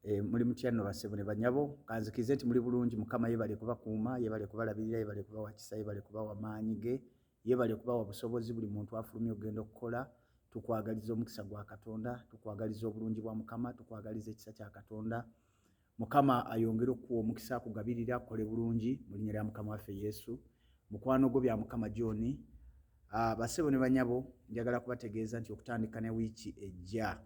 Muli mutya nno bassebo ne bannyabo, kanzikirize nti muli bulungi. Mukama yeebale kubakuuma, yeebale kubalabirira, yeebale kubawa kisa, yeebale kubawa maanyi ge, yeebale kubawa busobozi buli muntu afulumye okugenda okukola. Tukwagaliza omukisa gwa Katonda, tukwagaliza obulungi bwa Mukama, tukwagaliza ekisa kya Katonda. Mukama ayongere okuwa omukisa akugabirira akole bulungi mu linnya lya Mukama waffe Yesu. Mukwano gwo bya Mukama John. Bassebo ne bannyabo, njagala kubategeeza nti okutandika ne wiiki ejja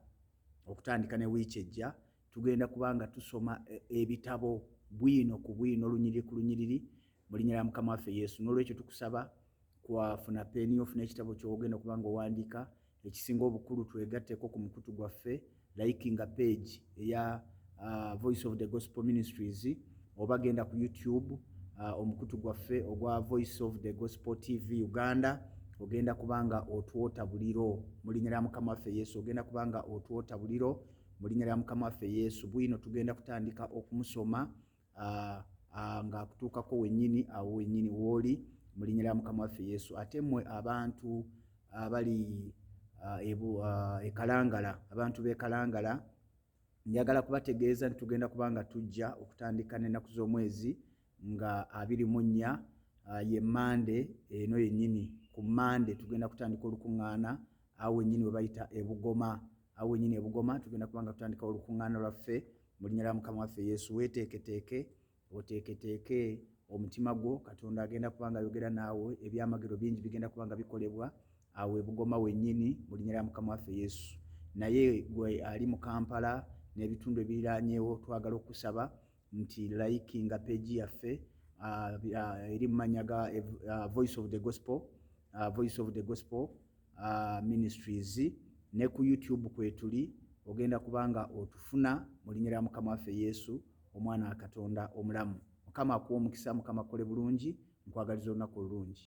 tugenda kubanga tusoma ebitabo bwino ku bwino, lunyiriri ku lunyiriri mu linnya lya Mukama waffe Yesu. N'olwekyo tukusaba kwafuna peeni, ofuna ekitabo ky'ogenda kubanga owandiika. Ekisinga obukulu twegatteko ku mukutu gwaffe, likinga page eya Voice of the Gospel Ministries, oba genda ku YouTube omukutu gwaffe ogwa Voice of the Gospel TV Uganda, ogenda kubanga otwota buliro mu linnya lya Mukama waffe Yesu. Ogenda kubanga otwota buliro mu linnya lya Mukama waffe Yesu. Bwino tugenda kutandika okumusoma ng'akutuukako wennyini awo wennyini w'oli mu linnya lya Mukama waffe Yesu. Ate mmwe abantu abali ekalangala, abantu b'ekalangala, njagala kubategeeza nti tugenda kubanga tujja okutandika n'ennaku z'omwezi nga 24 ye Mande eno yennyini. Ku Mande tugenda kutandika olukuŋŋaana awo wennyini we bayita Ebugoma. Awo wennyini Ebugoma tugenda kubanga tutandika olukuŋŋaana lwaffe mu linnya lya Mukama waffe Yesu. Weeteeketeeke, oteeketeeke omutima gwo, Katonda agenda kubanga ayogera naawe, ebyamagero bingi bigenda kubanga bikolebwa awo Ebugoma wennyini mu linnya lya Mukama waffe Yesu. Naye gwe ali mu Kampala n'ebitundu ebiriraanyeewo, twagala okusaba nti likinga page yaffe eri mu mannya ga Voice of the Gospel, Voice of the Gospel Ministries, ne ku YouTube kwetuli ogenda kubanga otufuna mu linnya lya Mukama waffe Yesu, omwana wa Katonda omulamu. Mukama akuwa omukisa, Mukama akole bulungi, nkwagaliza olunaku olulungi.